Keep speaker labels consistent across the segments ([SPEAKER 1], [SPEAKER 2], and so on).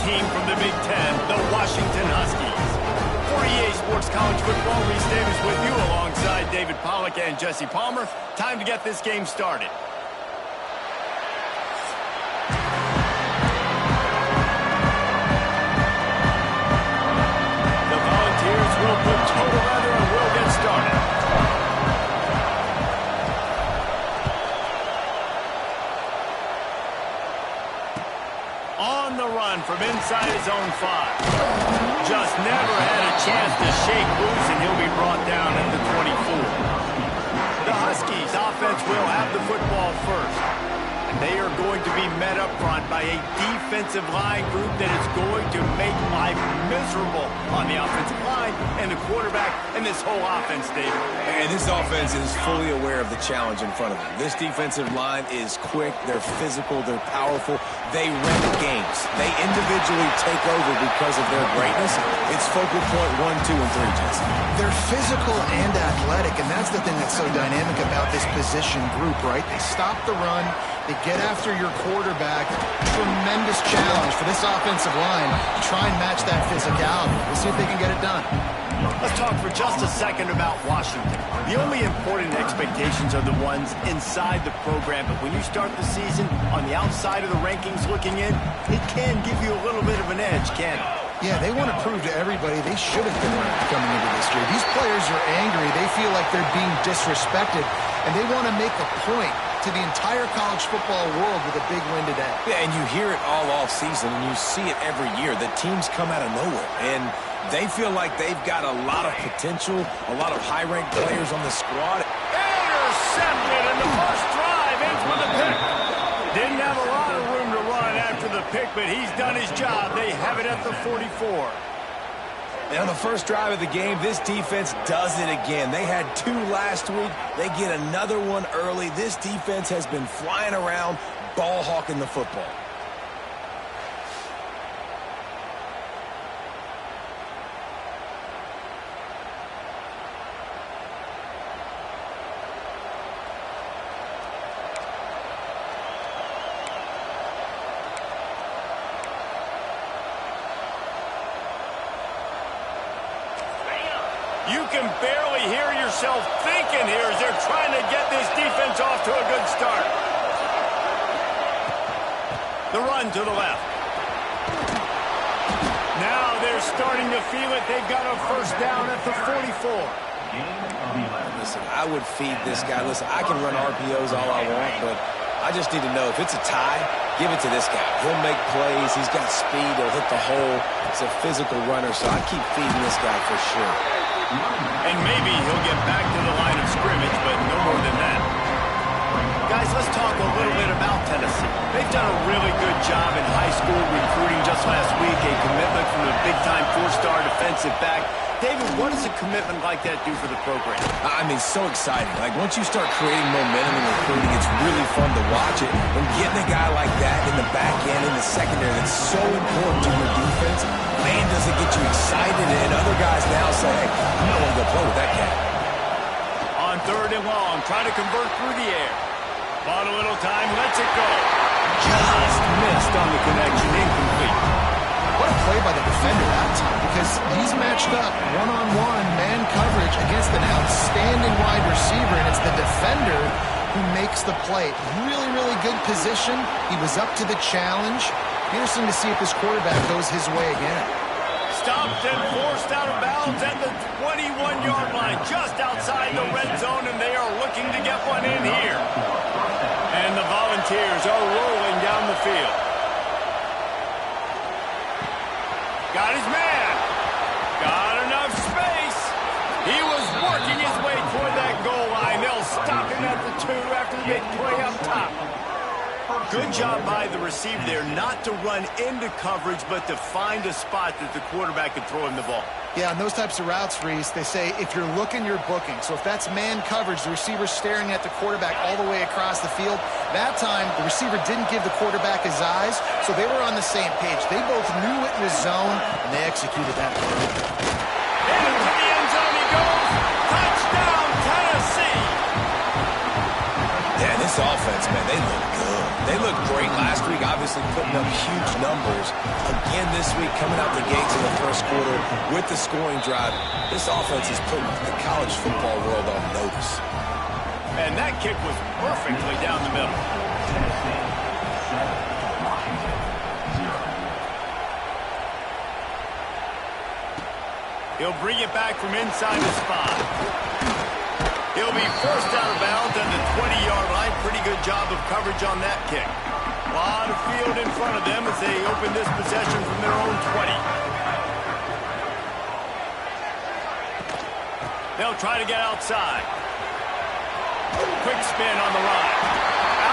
[SPEAKER 1] team from the Big Ten, the Washington Huskies. For EA Sports College Football, Reese Davis with you alongside David Pollack and Jesse Palmer. Time to get this game started. The Volunteers will put total weather and we'll get started. On the run from inside his own 5. Just never had a chance to shake loose, and he'll be brought down at the 24. The Huskies offense will have the football first. And they are going to be met up front by a defensive line group that is going to make life miserable on the offensive line and the quarterback and this whole offense, David.
[SPEAKER 2] And this offense is fully aware of the challenge in front of them. This defensive line is quick, they're physical, they're powerful. They wreck games. They individually take over because of their greatness. It's focal point 1, 2, and 3, Jesse.
[SPEAKER 3] They're physical and athletic, and that's the thing that's so dynamic about this position group, right? They stop the run. They get after your quarterback. Tremendous challenge for this offensive line to try and match that physicality. We'll see if they can get it done.
[SPEAKER 1] Let's talk for just a second about Washington. The only important expectations are the ones inside the program, but when you start the season on the outside of the rankings looking in, it can give you a little bit of an edge, can it?
[SPEAKER 3] Yeah, they want to prove to everybody they should have been ranked coming into this year. These players are angry. They feel like they're being disrespected, and they want to make a point to the entire college football world with a big win today.
[SPEAKER 2] Yeah, and you hear it all off season, and you see it every year. The teams come out of nowhere, and they feel like they've got a lot of potential, a lot of high-ranked players on the squad.
[SPEAKER 1] Intercepted, and the first drive ends with a pick. Didn't have a lot of room to run after the pick, but he's done his job. They have it at the 44.
[SPEAKER 2] And on the first drive of the game, this defense does it again. They had 2 last week. They get another one early. This defense has been flying around, ball hawking the football.
[SPEAKER 1] You can barely hear yourself thinking here as they're trying to get this defense off to a good start. The run to the left. Now they're starting to feel it. They've got a first down at the 44.
[SPEAKER 2] Listen, I would feed this guy. Listen, I can run RPOs all I want, but I just need to know if it's a tie, give it to this guy. He'll make plays. He's got speed. He'll hit the hole. He's a physical runner, so I keep feeding this guy for sure.
[SPEAKER 1] And maybe he'll get back to the line of scrimmage, but no more than that. Guys, let's talk a little bit about Tennessee. They've done a really good job in high school recruiting just last week, a commitment from a big-time 4-star defensive back. David, what does a commitment like that do for the program?
[SPEAKER 2] I mean, so exciting. Like, once you start creating momentum in recruiting, it's really fun to watch it. And getting a guy like that in the back end, in the secondary, that's so important to your defense, man, does it get you excited. And other guys now say, hey, I'm not going to go play with that cat.
[SPEAKER 1] On 3rd and long, trying to convert through the air. Bought a little time, lets it go. Just missed on the connection, incomplete.
[SPEAKER 3] What a play by the defender that time, because he's matched up one-on-one man coverage against an outstanding wide receiver, and it's the defender who makes the play. Really, really good position. He was up to the challenge. Interesting to see if this quarterback goes his way again.
[SPEAKER 1] Stopped and forced out of bounds at the 21-yard line, just outside the red zone, and they are looking to get one in here. And the Volunteers are rolling down the field. Got his man. Got enough space. He was working his way toward that goal line. They'll stop him at the 2 after the big play up top. Good job by the receiver there not to run into coverage, but to find a spot that the quarterback could throw him the ball.
[SPEAKER 3] Yeah, and those types of routes, Reese, they say if you're looking, you're booking. So if that's man coverage, the receiver's staring at the quarterback all the way across the field. That time, the receiver didn't give the quarterback his eyes, so they were on the same page. They both knew it in the zone, and they executed that play.
[SPEAKER 1] Into the end zone he goes. Touchdown, Tennessee.
[SPEAKER 2] Yeah, this offense, man, they look good. They looked great last week, obviously putting up huge numbers. Again this week, coming out the gates in the first quarter with the scoring drive. This offense is putting the college football world on notice.
[SPEAKER 1] And that kick was perfectly down the middle. He'll bring it back from inside his 5. He'll be forced out of bounds at the 20-yard line. Pretty good job of coverage on that kick. A lot of field in front of them as they open this possession from their own 20. They'll try to get outside. Quick spin on the run.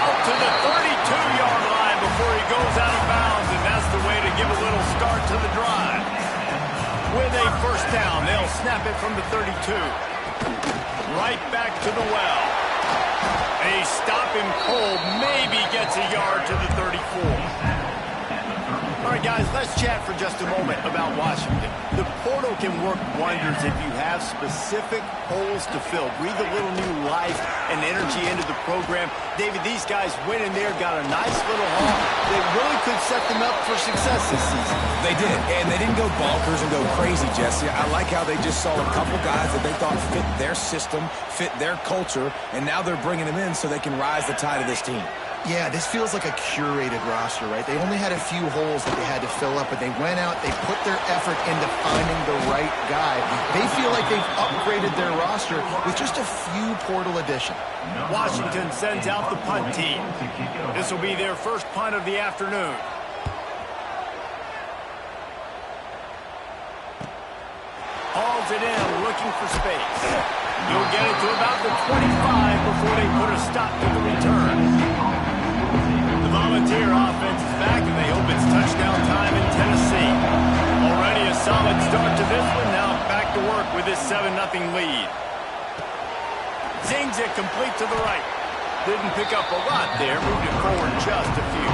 [SPEAKER 1] Out to the 32-yard line before he goes out of bounds, and that's the way to give a little start to the drive. With a first down, they'll snap it from the 32. Right back to the well. They stop him cold, maybe gets a yard to the 34. All right, guys, let's chat for just a moment about Washington. The portal can work wonders if you have specific holes to fill. Breathe a little new life and energy into the program. David, these guys went in there, got a nice little haul that really could set them up for success this season.
[SPEAKER 2] They did, and they didn't go bonkers and go crazy, Jesse. I like how they just saw a couple guys that they thought fit their system, fit their culture, and now they're bringing them in so they can rise the tide of this team.
[SPEAKER 3] Yeah, this feels like a curated roster, right? They only had a few holes that they had to fill up, but they went out, they put their effort into finding the right guy. They feel like they've upgraded their roster with just a few portal additions.
[SPEAKER 1] Washington sends out the punt team. This will be their first punt of the afternoon. Hauls it in, looking for space. You'll get it to about the 25 before they put a stop to the return. The Volunteer offense is back, and they hope it's touchdown time in Tennessee. Already a solid start to this one. Now back to work with this 7-0 lead. Zings it complete to the right. Didn't pick up a lot there. Moved it forward just a few.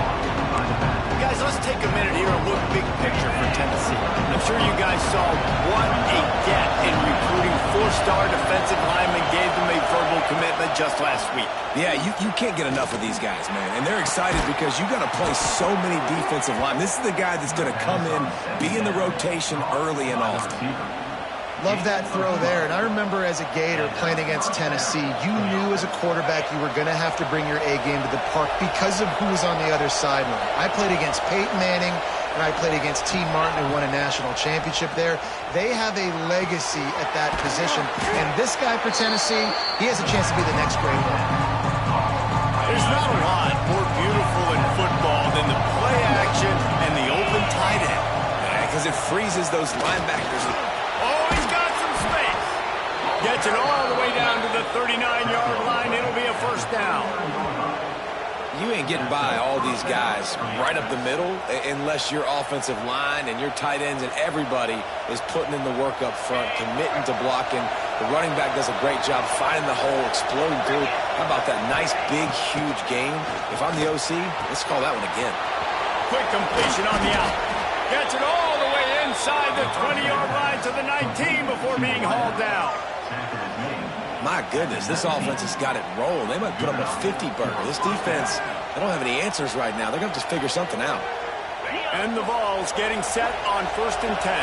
[SPEAKER 1] Guys, let's take a minute here and look big picture for Tennessee. I'm sure you guys saw what a get in recruiting. 4-star defensive linemen gave them a verbal commitment just last week.
[SPEAKER 2] Yeah, you can't get enough of these guys, man. And they're excited because you got to play so many defensive linemen. This is the guy that's going to come in, be in the rotation early and often.
[SPEAKER 3] Love that throw there. And I remember as a Gator playing against Tennessee, you knew as a quarterback you were going to have to bring your A game to the park because of who was on the other sideline. I played against Peyton Manning, and I played against T. Martin, who won a national championship there. They have a legacy at that position. And this guy for Tennessee, he has a chance to be the next great one.
[SPEAKER 1] There's not a lot more beautiful in football than the play action and the open tight end.
[SPEAKER 2] Because it freezes those linebackers.
[SPEAKER 1] Oh, he's got some space. Gets it all the way down to the 39-yard line. It'll be a first down.
[SPEAKER 2] You ain't getting by all these guys right up the middle unless your offensive line and your tight ends and everybody is putting in the work up front, committing to blocking. The running back does a great job finding the hole, exploding through. How about that nice, big, huge game? If I'm the OC, let's call that one again.
[SPEAKER 1] Quick completion on the out. Gets it all the way inside the 20-yard line to the 19 before being hauled down.
[SPEAKER 2] My goodness, this offense has got it rolling. They might put up a 50-burger. This defense, they don't have any answers right now. They're going to have to figure something out.
[SPEAKER 1] And the Vols getting set on 1st and 10.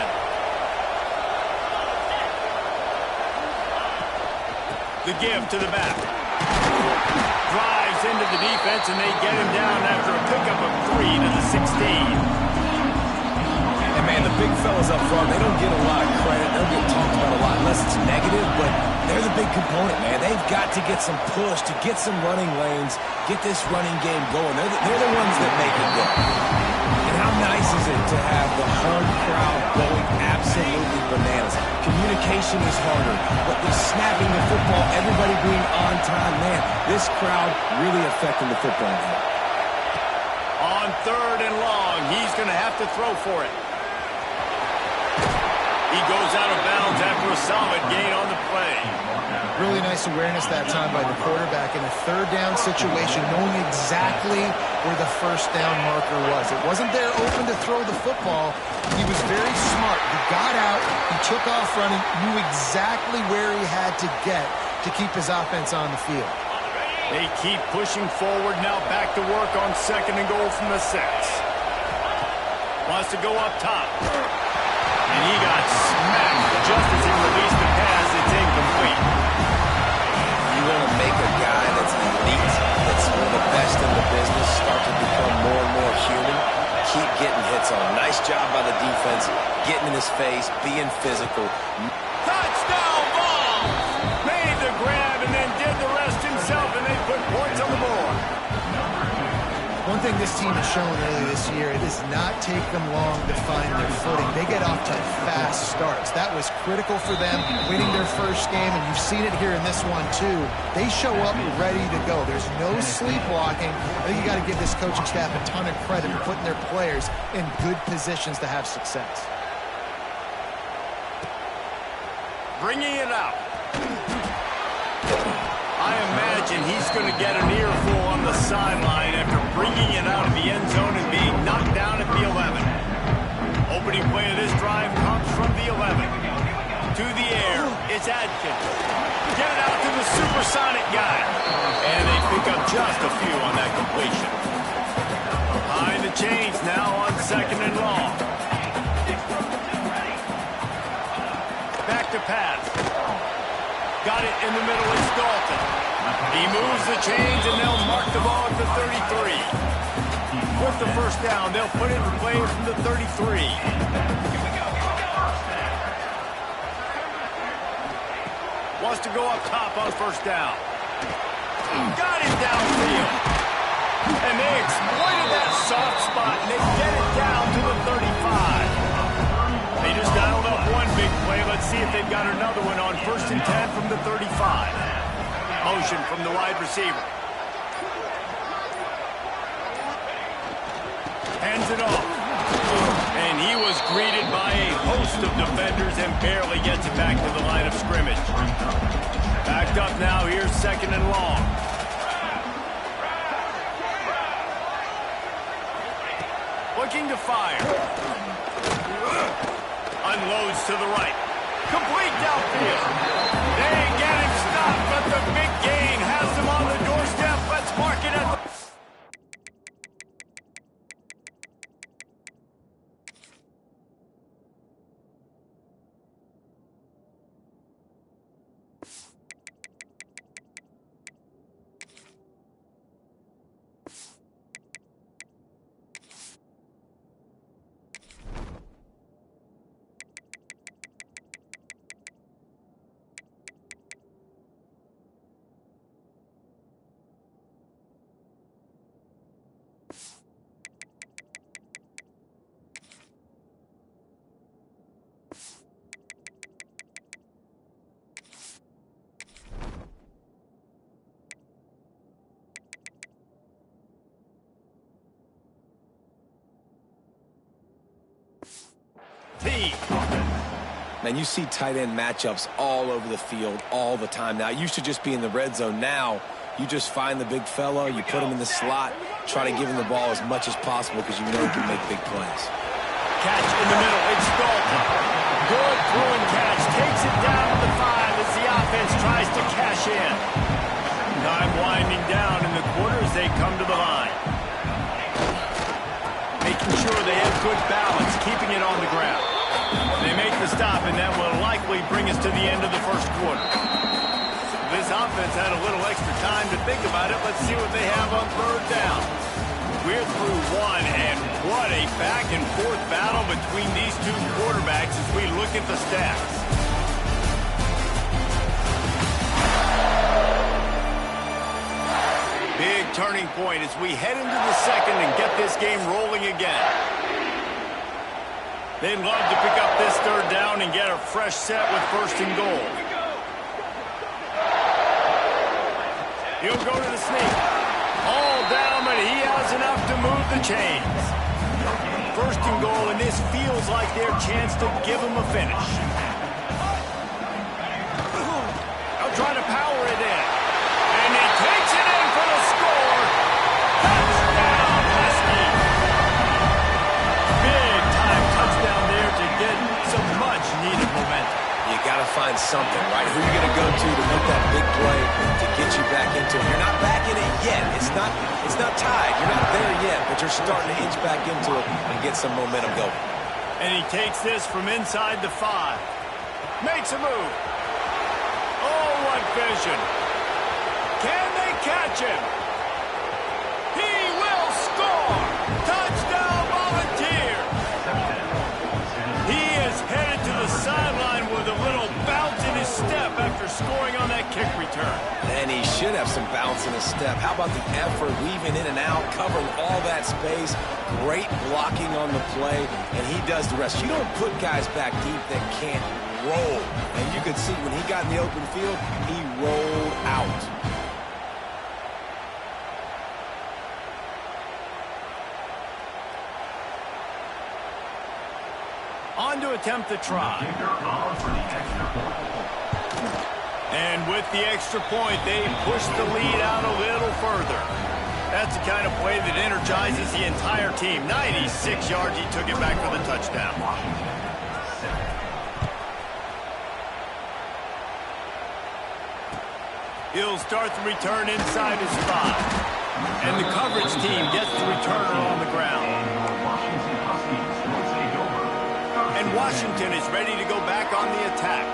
[SPEAKER 1] The give to the back. Drives into the defense, and they get him down after a pickup of 3 to the 16.
[SPEAKER 2] And, man, the big fellas up front, they don't get a lot of credit. They'll get talked about a lot unless it's negative, but they're the big component, man. They've got to get some push, to get some running lanes, get this running game going. They're the ones that make it go. And how nice is it to have the home crowd going absolutely bananas? Communication is harder, but the snapping the football, everybody being on time, man, this crowd really affecting the football game.
[SPEAKER 1] On 3rd and long, he's going to have to throw for it. He goes out of bounds after a solid gain on the play.
[SPEAKER 3] Really nice awareness that time by the quarterback in a 3rd down situation, knowing exactly where the first down marker was. It wasn't there open to throw the football. He was very smart. He got out, he took off running, knew exactly where he had to get to keep his offense on the field.
[SPEAKER 1] They keep pushing forward, now back to work on 2nd and goal from the 6. Wants to go up top. And he got smacked just as he released the pass. It's incomplete.
[SPEAKER 2] You want to make a guy that's elite, that's one of the best in the business, start to become more and more human, keep getting hits on. Nice job by the defense, getting in his face, being physical.
[SPEAKER 1] Touchdown ball! Made the grab and then did the rest himself, and they put points on the board.
[SPEAKER 3] One thing this team has shown early this year, it does not take them long to find their footing. They get off to fast starts. That was critical for them, winning their first game, and you've seen it here in this one too. They show up ready to go. There's no sleepwalking. I think you got to give this coaching staff a ton of credit for putting their players in good positions to have success.
[SPEAKER 1] Bringing it out. I imagine he's going to get an earful on the sideline after bringing it out of the end zone and being knocked down at the 11. Opening play of this drive comes from the 11. To the air, it's Adkins. Get it out to the supersonic guy. And they pick up just a few on that completion. Behind the chains now on 2nd and long. Back to pass. Got it in the middle, it's Dalton. He moves the chains, and they'll mark the ball at the 33. With the first down, they'll put it in play from the 33. Wants to go up top on first down. Got it downfield. And they exploited that soft spot, and they get it down to the 35. They just dialed up one big play. Let's see if they've got another one on 1st and 10 from the 35. Motion from the wide receiver. Hands it off. And he was greeted by a host of defenders and barely gets it back to the line of scrimmage. Backed up now, here's 2nd and long. Looking to fire. Unloads to the right. Complete downfield. They get him stopped, but the big gain has them on the doorstep. Let's mark it at the...
[SPEAKER 2] Man, you see tight end matchups all over the field all the time. Now, it used to just be in the red zone. Now, you just find the big fella, you put him in the slot, try to give him the ball as much as possible because you know he can make big plays.
[SPEAKER 1] Catch in the middle, it's Dalton. Good throwing catch, takes it down to the 5 as the offense tries to cash in. Time winding down in the quarter as they come to the line. Making sure they have good balance, keeping it on the ground. They make the stop, and that will likely bring us to the end of the first quarter. This offense had a little extra time to think about it. Let's see what they have on 3rd down. We're through one, and what a back-and-forth battle between these two quarterbacks as we look at the stats. Big turning point as we head into the second and get this game rolling again. They'd love to pick up this 3rd down and get a fresh set with 1st and goal. He'll go to the sneak. All down, but he has enough to move the chains. 1st and goal, and this feels like their chance to give him a finish. They'll try to power it in. And he takes it in for the score. Touchdown, Husky. Big-time touchdown there to get some much-needed momentum.
[SPEAKER 2] You got to find something, right? Who are you going to go to make that big play to get get you back into it. You're not back in it yet. It's not tied. You're not there yet, but you're starting to inch back into it and get some momentum going.
[SPEAKER 1] And he takes this from inside the 5. Makes a move. Oh, what vision. Can they catch him? He will score. Touchdown, Volunteers. He is headed to the sideline with a little bounce in his step after scoring on that kick return.
[SPEAKER 2] And he should have some bounce in his step. How about the effort, weaving in and out, covering all that space, great blocking on the play, and he does the rest. You don't put guys back deep that can't roll. And you could see when he got in the open field, he rolled out.
[SPEAKER 1] On to attempt the try. And with the extra point, they push the lead out a little further. That's the kind of play that energizes the entire team. 96 yards, he took it back for the touchdown. He'll start the return inside his 5. And the coverage team gets the returner on the ground. And Washington is ready to go back on the attack.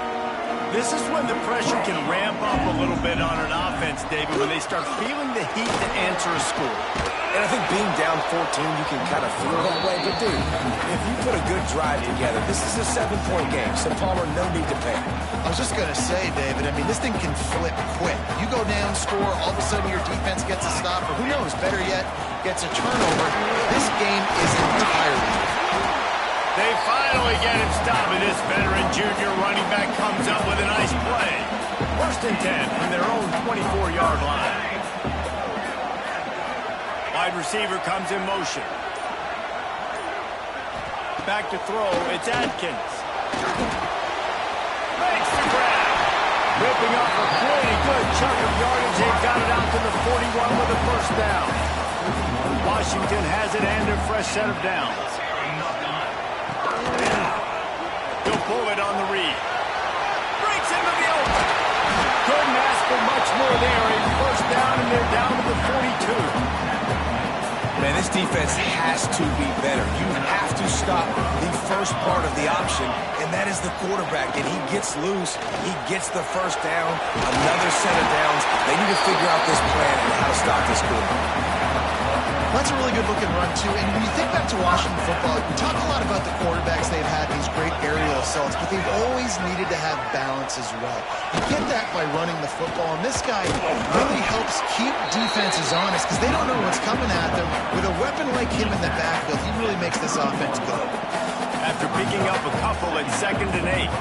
[SPEAKER 1] This is when the pressure can ramp up a little bit on an offense, David, when they start feeling the heat to answer a score.
[SPEAKER 2] And I think being down 14, you can kind of feel that way. But, dude, if you put a good drive together, this is a 7-point game, so Palmer, no need to panic.
[SPEAKER 3] I was just going to say, David, I mean, this thing can flip quick. You go down, score, all of a sudden your defense gets a stop, or who knows, better yet, gets a turnover. This game is entirely different.
[SPEAKER 1] They finally get him stopped, and this veteran junior running back comes up with a nice play. 1st and 10 from their own 24-yard line. Wide receiver comes in motion. Back to throw, it's Atkins. Makes the grab. Ripping off a pretty good chunk of yardage. They've got it out to the 41 with a 1st down. Washington has it and a fresh set of downs. He'll pull it on the read. Breaks into the open. Couldn't ask for much more there. A 1st down, and they're down to the 42.
[SPEAKER 2] Man, this defense has to be better. You have to stop the first part of the option, and that is the quarterback. And he gets loose. He gets the 1st down. Another set of downs. They need to figure out this plan and how to stop this quarterback.
[SPEAKER 3] That's a really good-looking run, too. And when you think back to Washington football, we talk a lot about the quarterbacks they've had, these great aerial assaults, but they've always needed to have balance as well. You get that by running the football, and this guy really helps keep defenses honest because they don't know what's coming at them. With a weapon like him in the backfield, he really makes this offense go.
[SPEAKER 1] After picking up a couple at 2nd and 8.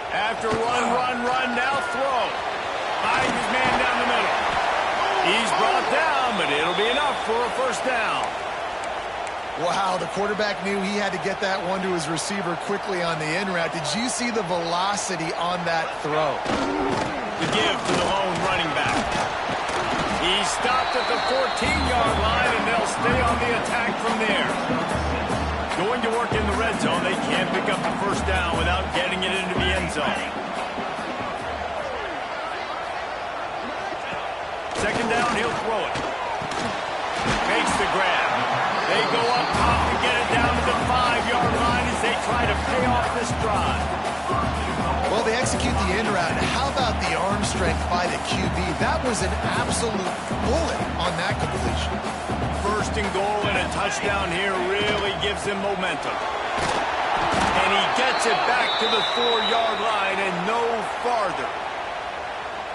[SPEAKER 1] After run, now throw. Finds his man down the middle. He's brought down, but it'll be enough for a 1st down.
[SPEAKER 3] Wow, the quarterback knew he had to get that one to his receiver quickly on the in route. Did you see the velocity on that throw?
[SPEAKER 1] The give to the lone running back. He's stopped at the 14-yard line, and they'll stay on the attack from there. Going to work in the red zone, they can't pick up the 1st down without getting it into the end zone. 2nd down, he'll throw it. Makes the grab. They go up top and get it down to the 5-yard line as they try to pay off this drive.
[SPEAKER 3] Well, they execute the in route. How about the arm strength by the QB? That was an absolute bullet on that completion.
[SPEAKER 1] 1st and goal and a touchdown here really gives him momentum. And he gets it back to the 4-yard line and no farther.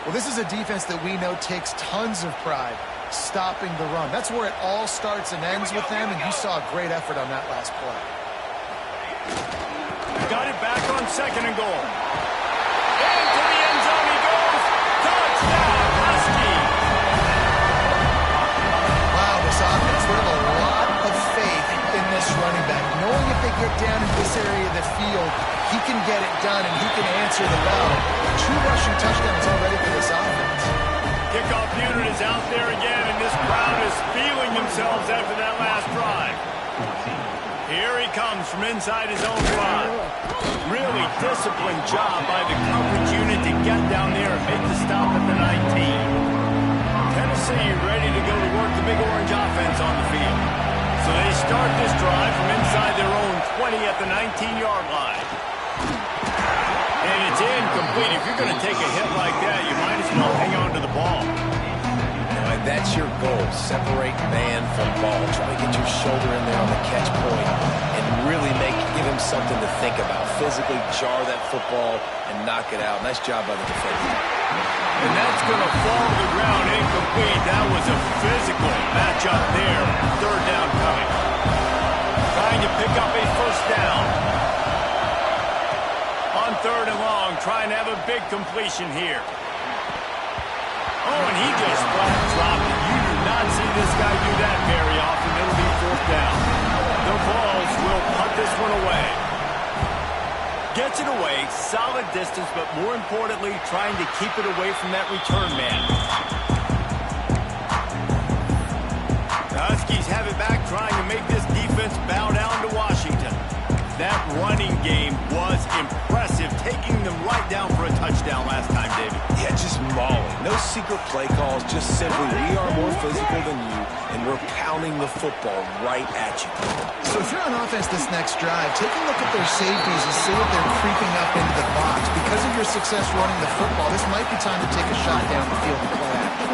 [SPEAKER 3] Well, this is a defense that we know takes tons of pride stopping the run. That's where it all starts and ends with them, and you saw a great effort on that last play.
[SPEAKER 1] Got it back on 2nd and goal. Into the end zone he goes. Touchdown, Huskies.
[SPEAKER 3] Wow, this offense, they have a lot of faith in this running back. Knowing if they get down in this area of the field, he can get it done and he can answer the bell. 2 rushing touchdowns already for this offense.
[SPEAKER 1] Kickoff unit is out there again, and this crowd is feeling themselves after that last drive. Here he comes from inside his own 5. Really disciplined job by the coverage unit to get down there and make the stop at the 19. Tennessee ready to go to work the Big Orange offense on the field. So they start this drive from inside their own 20 at the 19-yard line. And it's incomplete. If you're going to take a hit like that, you might as well hang on to the ball.
[SPEAKER 2] That's your goal. Separate man from ball. Try to get your shoulder in there on the catch point and really give him something to think about. Physically jar that football and knock it out. Nice job by the defender.
[SPEAKER 1] And that's going to fall to the ground incomplete. That was a physical matchup there. Third down coming. Trying to pick up a first down. On third and long, trying to have a big completion here. Oh, and he just flat dropped it. You do not see this guy do that very often. It'll be fourth down. The Vols will punt this one away. Gets it away, solid distance, but more importantly, trying to keep it away from that return man. The Huskies have it back, trying to make this defense bow down to Washington. That running game was impressive, taking them right down for a touchdown last time, David.
[SPEAKER 2] Yeah, just mauling. No secret play calls, just simply we are more physical than you, and we're pounding the football right at you.
[SPEAKER 3] So if you're on offense this next drive, take a look at their safeties and see if they're creeping up into the box. Because of your success running the football, this might be time to take a shot down the field and play action.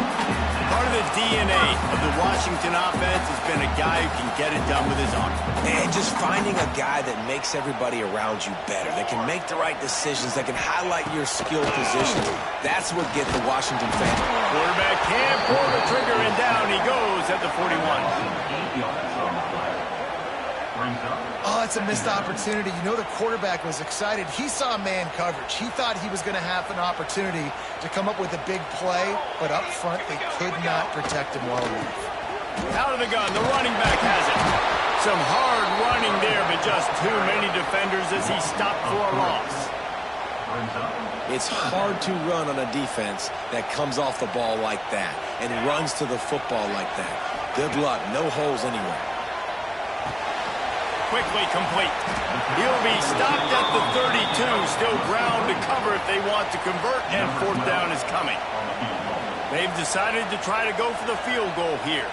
[SPEAKER 1] Part of the DNA of the Washington offense has been a guy who can get it done with his arm.
[SPEAKER 2] And just finding a guy that makes everybody around you better, that can make the right decisions, that can highlight your skill position. That's what gets the Washington fans.
[SPEAKER 1] Quarterback can't pull the trigger, and down he goes at the 41.
[SPEAKER 3] Oh, it's a missed opportunity. You know the quarterback was excited. He saw man coverage. He thought he was going to have an opportunity to come up with a big play, but up front they could not protect him well enough.
[SPEAKER 1] Out of the gun, the running back has it. Some hard running there, but just too many defenders as he stopped for a loss.
[SPEAKER 2] It's hard to run on a defense that comes off the ball like that and runs to the football like that. Good luck. No holes anywhere.
[SPEAKER 1] Quickly complete. He'll be stopped at the 32. Still ground to cover if they want to convert, and fourth down is coming. They've decided to try to go for the field goal here.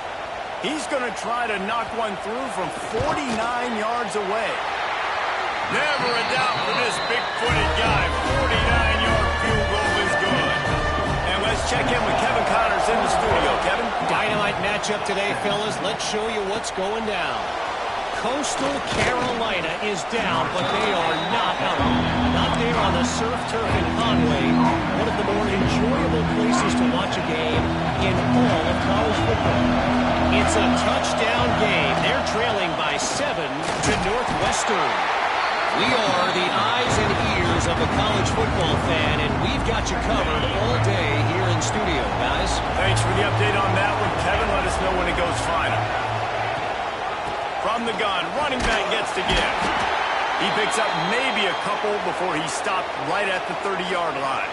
[SPEAKER 1] He's going to try to knock one through from 49 yards away. Never a doubt for this big-footed guy. 49-yard field goal is good. And let's check in with Kevin Connors in the studio. Kevin?
[SPEAKER 4] Dynamite matchup today, fellas. Let's show you what's going down. Coastal Carolina is down, but they are not out. Not there on the surf turf in Conway, one of the more enjoyable places to watch a game in all of college football. It's a touchdown game. They're trailing by 7 to Northwestern. We are the eyes and ears of the college football fan, and we've got you covered all day here in studio, guys.
[SPEAKER 1] Thanks for the update on that one, Kevin. Let us know when it goes final. From the gun, running back gets to give. He picks up maybe a couple before he stopped right at the 30-yard line.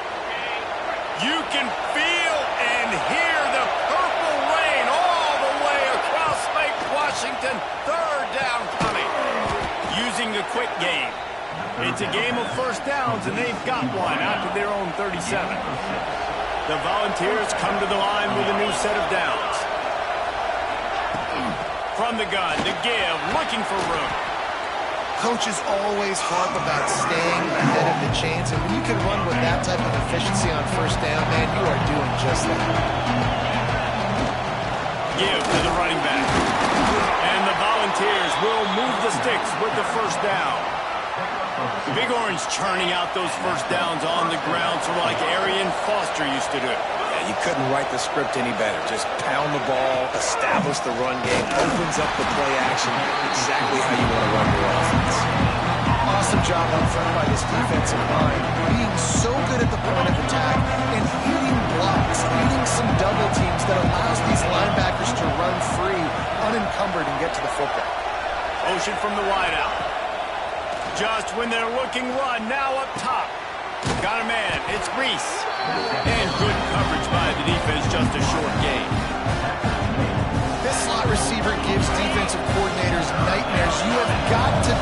[SPEAKER 1] You can feel and hear the purple rain all the way across Lake Washington. Third down coming. Using the quick game. It's a game of first downs, and they've got one out to their own 37. The Volunteers come to the line with a new set of downs. From the gun, the give, looking for room.
[SPEAKER 3] Coaches always harp about staying ahead of the chains, and when you can run with that type of efficiency on first down, man, you are doing just that.
[SPEAKER 1] Give to the running back. And the Volunteers will move the sticks with the first down. Big Orange churning out those first downs on the ground, sort of like Arian Foster used to do.
[SPEAKER 2] You couldn't write the script any better. Just pound the ball, establish the run game, opens up the play action, exactly how you want to run your offense.
[SPEAKER 3] Awesome job up front by this defensive line, being so good at the point of attack and eating blocks, eating some double teams that allows these linebackers to run free, unencumbered, and get to the football.
[SPEAKER 1] Motion from the wideout. Just when they're looking run, now up top. Got a man, it's Reese. And good coverage by the defense, just a short gain.
[SPEAKER 3] This slot receiver gives defensive coordinators nightmares. You have got to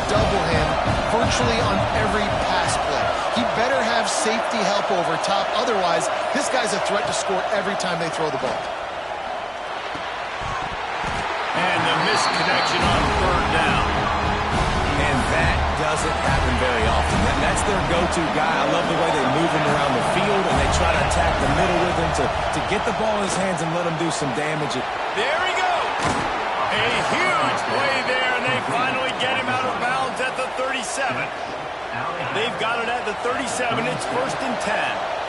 [SPEAKER 3] safety help over top. Otherwise, this guy's a threat to score every time they throw the ball.
[SPEAKER 1] And the misconnection on third down.
[SPEAKER 2] And that doesn't happen very often. That's their go-to guy. I love the way they move him around the field, and they try to attack the middle with him to get the ball in his hands and let him do some damage.
[SPEAKER 1] There he goes. A huge play there, and they finally get him out of bounds at the 37. They've got it at the 37. It's 1st and 10.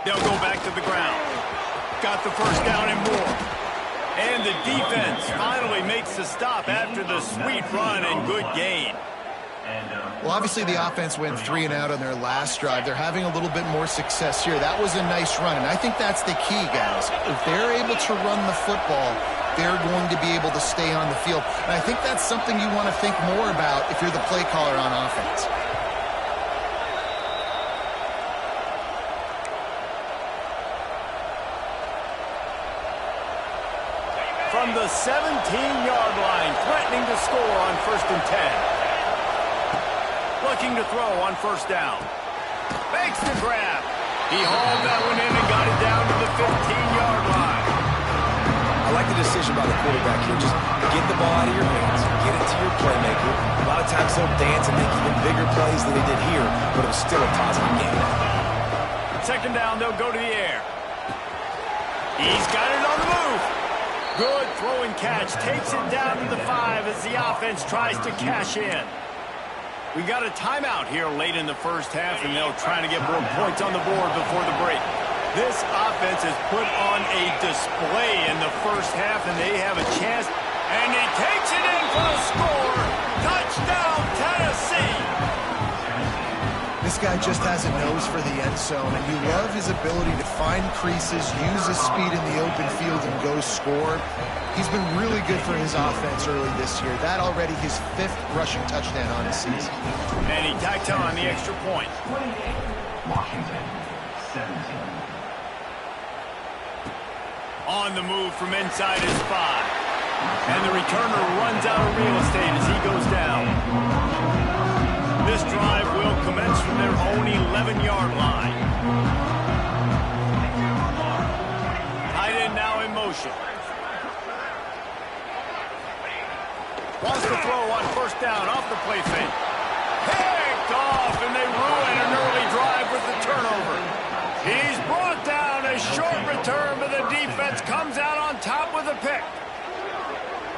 [SPEAKER 1] They'll go back to the ground. Got the first down and more. And the defense finally makes the stop after the sweet run and good gain.
[SPEAKER 3] Well, obviously the offense went 3 and out on their last drive. They're having a little bit more success here. That was a nice run, and I think that's the key, guys. If they're able to run the football, they're going to be able to stay on the field. And I think that's something you want to think more about if you're the play caller on offense.
[SPEAKER 1] From the 17-yard line, threatening to score on 1st and 10. Looking to throw on 1st down. Makes the grab. He hauled that one in and got it down to the 15-yard line.
[SPEAKER 2] I like the decision by the quarterback here. Just get the ball out of your hands, get it to your playmaker. A lot of times they'll dance and make even bigger plays than they did here, but it was still a positive game.
[SPEAKER 1] 2nd down, they'll go to the air. He's got it on the move. Good throw and catch. Takes it down to the 5 as the offense tries to cash in. We got a timeout here late in the 1st half, and they'll try to get more points on the board before the break. This offense has put on a display in the 1st half, and they have a chance. And he takes it in for a score. Touchdown, Tennessee.
[SPEAKER 3] This guy just has a nose for the end zone, and you love his ability to find creases, use his speed in the open field, and go score. He's been really good for his offense early this year. That already his 5th rushing touchdown on the season.
[SPEAKER 1] And he tacked on the extra point.
[SPEAKER 5] Washington, 17.
[SPEAKER 1] On the move from inside his 5. And the returner runs out of real estate as he goes down. This drive will commence from their own 11-yard line. Tight end now in motion. Wants to throw on 1st down off the play fake. Picked off, and they ruin an early drive with the turnover. He's brought down. A short return, but the defense comes out on top with a pick.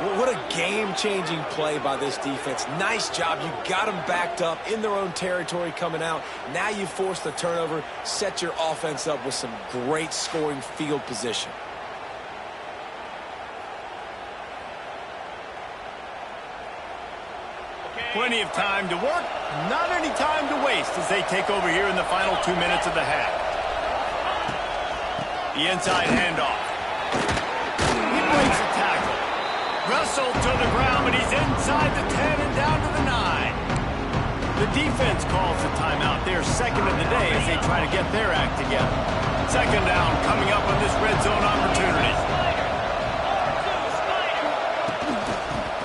[SPEAKER 2] Well, what a game-changing play by this defense. Nice job. You got them backed up in their own territory coming out. Now you force the turnover, set your offense up with some great scoring field position.
[SPEAKER 1] Plenty of time to work, not any time to waste as they take over here in the final 2 minutes of the half. The inside handoff. He breaks a tackle. Wrestled to the ground, but he's inside the 10 and down to the 9. The defense calls the timeout. They're 2nd of the day as they try to get their act together. 2nd down coming up on this red zone opportunity.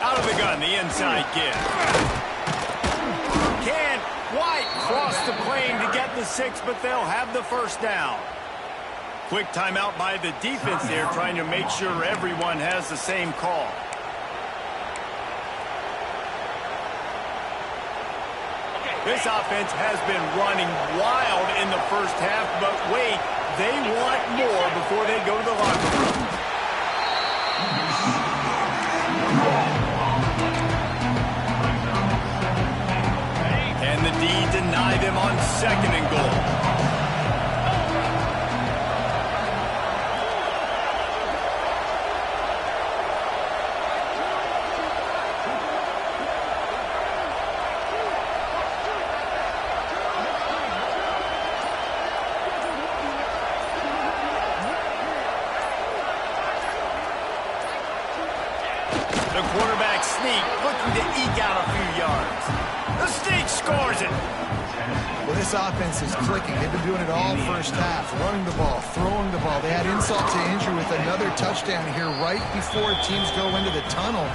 [SPEAKER 1] Out of the gun, the inside give. White crossed the plane to get the 6, but they'll have the first down. Quick timeout by the defense there, trying to make sure everyone has the same call. This offense has been running wild in the first half, but wait, they want more before they go to the locker room. And the D deny them on 2nd and goal. The quarterback sneak, looking to eke out a few yards. The sneak scores it.
[SPEAKER 3] Well, this offense is clicking. They've been doing it all first half, running the ball, throwing the ball. They had insult to injury with another touchdown here right before teams go into the tunnel.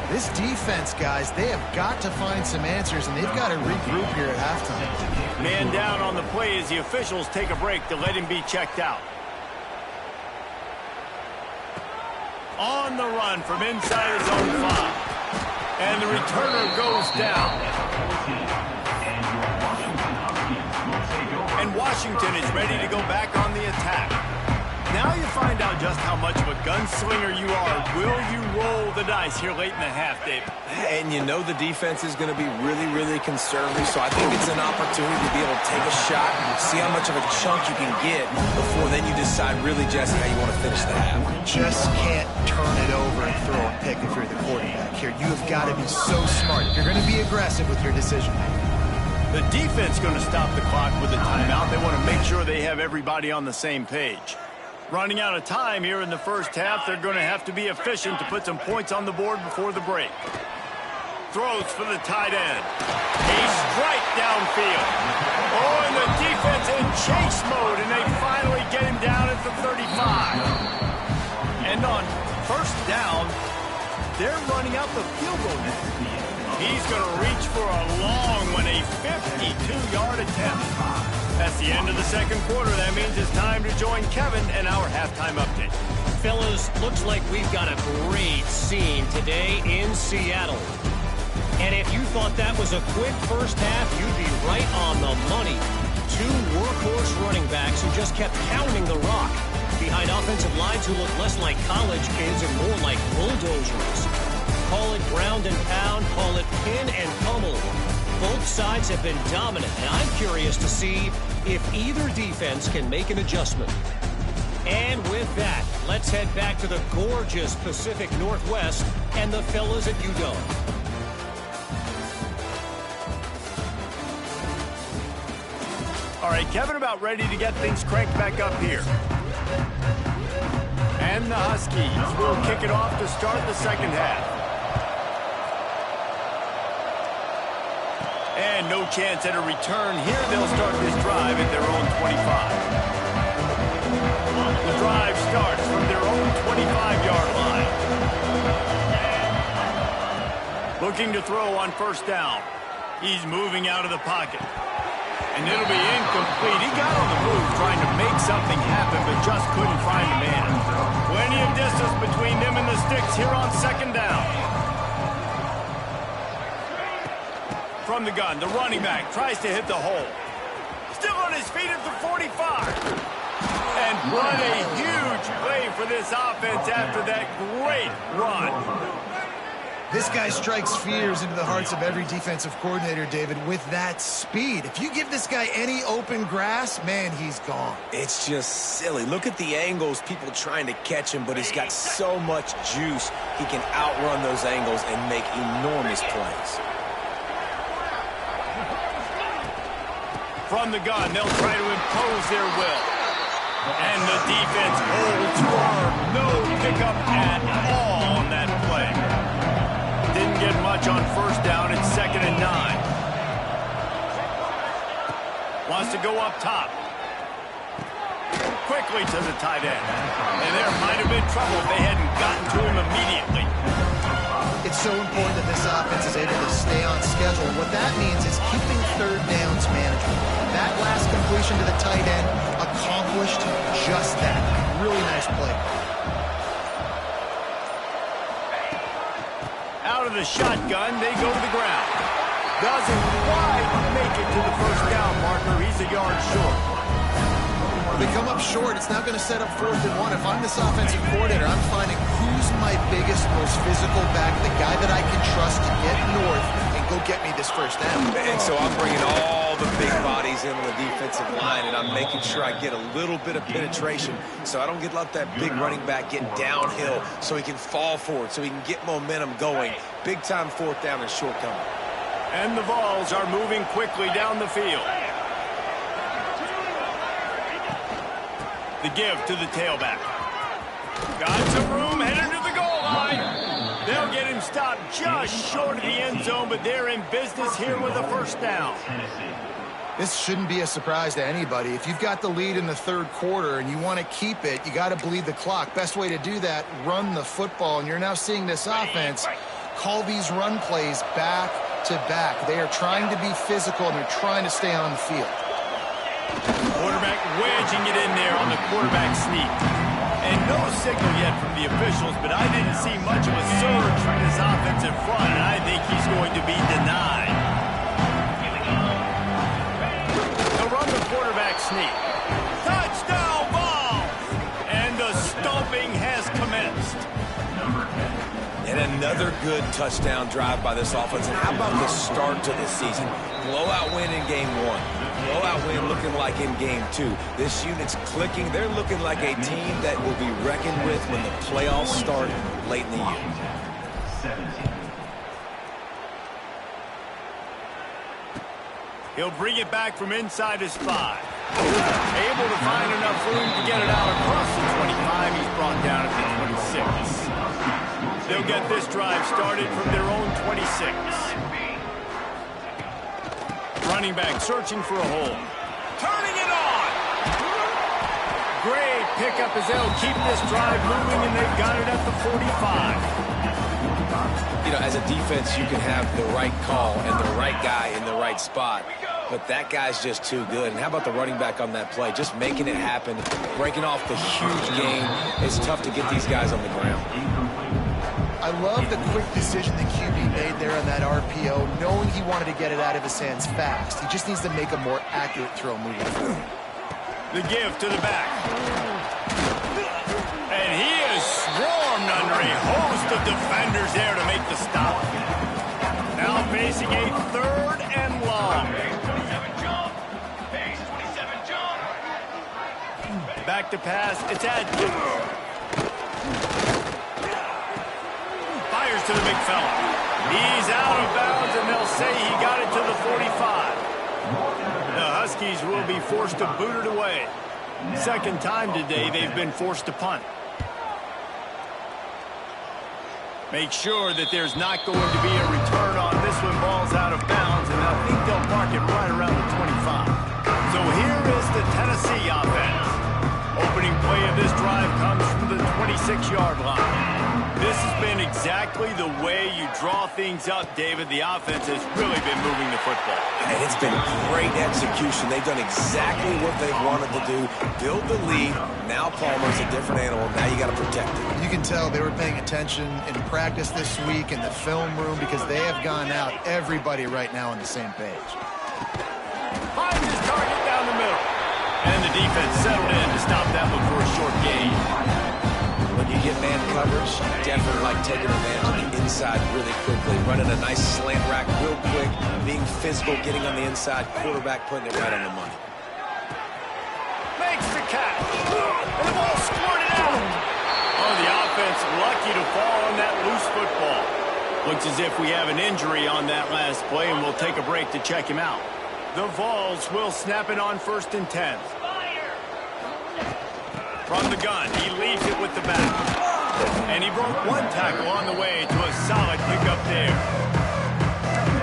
[SPEAKER 3] This defense, guys, they have got to find some answers, and they've got to regroup here at halftime.
[SPEAKER 1] Man down on the play as the officials take a break to let him be checked out. On the run from inside his own 5. And the returner goes down. And Washington is ready to go back on the attack. Now you find out just how much of a gunslinger you are. Will you roll the dice here late in the half, Dave?
[SPEAKER 2] And you know the defense is going to be really, really conservative, so I think it's an opportunity to be able to take a shot, see how much of a chunk you can get before then you decide really, Jesse, how you want to finish the half.
[SPEAKER 3] Just can't turn it over and throw a pick if you're the quarterback here. You have got to be so smart. You're going to be aggressive with your decision making.
[SPEAKER 1] The defense going to stop the clock with a timeout. They want to make sure they have everybody on the same page. Running out of time here in the first half, they're going to have to be efficient to put some points on the board before the break. Throws for the tight end. A strike downfield. Oh, and the defense in chase mode, and they finally get him down at the 35. And on first down, they're running out the field goal now. He's going to reach for a long one, a 52-yard attempt. That's the end of the second quarter. That means it's time to join Kevin and our halftime update.
[SPEAKER 4] Fellas, looks like we've got a great scene today in Seattle. And if you thought that was a quick first half, you'd be right on the money. 2 workhorse running backs who just kept pounding the rock behind offensive lines who look less like college kids and more like bulldozers. Call it ground and pound, call it pin and pummel. Both sides have been dominant, and I'm curious to see if either defense can make an adjustment. And with that, let's head back to the gorgeous Pacific Northwest and the fellas at UW.
[SPEAKER 1] All right, Kevin about ready to get things cranked back up here. And the Huskies will kick it off to start the second half. And no chance at a return here. They'll start this drive at their own 25. The drive starts from their own 25-yard line. Looking to throw on first down. He's moving out of the pocket. And it'll be incomplete. He got on the move trying to make something happen, but just couldn't find a man. Plenty of distance between them and the sticks here on second down. From the gun, the running back tries to hit the hole. Still on his feet at the 45. And what a huge play for this offense after that great run.
[SPEAKER 3] This guy strikes fears into the hearts of every defensive coordinator, David, with that speed. If you give this guy any open grass, man, he's gone.
[SPEAKER 2] It's just silly. Look at the angles, people trying to catch him, but he's got so much juice. He can outrun those angles and make enormous plays.
[SPEAKER 1] From the gun, they'll try to impose their will. And the defense holds firm. No pickup at all on that play. Didn't get much on first down. It's 2nd and 9. Wants to go up top. Quickly to the tight end. And there might have been trouble if they hadn't gotten to him immediately.
[SPEAKER 3] It's so important that this offense is able to stay on schedule. What that means is keeping third downs manageable. That last completion to the tight end accomplished just that. Really nice play.
[SPEAKER 1] Out of the shotgun, they go to the ground. Doesn't quite make it to the first down marker. He's a yard short.
[SPEAKER 3] They come up short. It's now going to set up 4th and 1. If I'm this offensive coordinator, I'm finding who's my biggest, most physical back, the guy that I can trust to get north and go get me this first down.
[SPEAKER 2] And so I'm bringing all the big bodies in on the defensive line, and I'm making sure I get a little bit of penetration so I don't let that big running back get downhill so he can fall forward, so he can get momentum going. Big-time 4th down and short coming.
[SPEAKER 1] And the Vols are moving quickly down the field. The give to the tailback. Got some room, headed to the goal line. They'll get him stopped just short of the end zone, but they're in business here with a first down.
[SPEAKER 3] This shouldn't be a surprise to anybody. If you've got the lead in the 3rd quarter and you want to keep it, you got to bleed the clock. Best way to do that, run the football. And you're now seeing this offense call these run plays back to back. They are trying to be physical and they're trying to stay on the field.
[SPEAKER 1] Quarterback wedging it in there on the quarterback sneak. And no signal yet from the officials, but I didn't see much of a surge from this offensive front, and I think he's going to be denied. They'll run the quarterback sneak. Touchdown ball! And the stomping has commenced.
[SPEAKER 2] And another good touchdown drive by this offense. And how about the start to the season? Blowout win in game 1. Blowout win looking like in game 2. This unit's clicking. They're looking like a team that will be reckoned with when the playoffs start late in the year.
[SPEAKER 5] 17.
[SPEAKER 1] He'll bring it back from inside his 5. Able to find enough room to get it out across the 25. He's brought down at the 26. They'll get this drive started from their own 26. Running back searching for a hole. Turning it on! Great pickup as they'll keep this drive moving, and they've got it at the 45.
[SPEAKER 2] You know, as a defense, you can have the right call and the right guy in the right spot. But that guy's just too good. And how about the running back on that play? Just making it happen, breaking off the huge gain. It's tough to get these guys on the ground.
[SPEAKER 3] I love the quick decision the QB made there on that RPO, knowing he wanted to get it out of his hands fast. He just needs to make a more accurate throw moving forward.
[SPEAKER 1] The give to the back. And he is swarmed under a host of defenders there to make the stop. Now facing a 3rd and long. Back to pass. It's Adkins. Fires to the big fella. He's out of bounds, and they'll say he got it to the 45. The Huskies will be forced to boot it away. Second time today they've been forced to punt. Make sure that there's not going to be a return on this one. Ball's out of bounds, and I think they'll park it right around the 25. So here is the Tennessee offense. Opening play of this drive comes from the 26-yard line. This has been exactly the way you draw things up, David. The offense has really been moving the football.
[SPEAKER 2] And it's been great execution. They've done exactly what they've wanted to do. Build the lead. Now Palmer's a different animal. Now you got to protect it.
[SPEAKER 3] You can tell they were paying attention in practice this week in the film room because they have gone out, everybody right now on the same page.
[SPEAKER 1] Finds his target down the middle. And the defense settled in to stop that one for a short gain.
[SPEAKER 2] When you get man coverage, you definitely like taking advantage of the inside really quickly, running a nice slant rack real quick, being physical, getting on the inside, quarterback putting it right on the money.
[SPEAKER 1] Makes the catch. And the ball squirted out. Oh, the offense lucky to fall on that loose football. Looks as if we have an injury on that last play, and we'll take a break to check him out. The Vols will snap it on 1st and 10. From the gun, he leaves it with the back. And he broke one tackle on the way to a solid pickup there.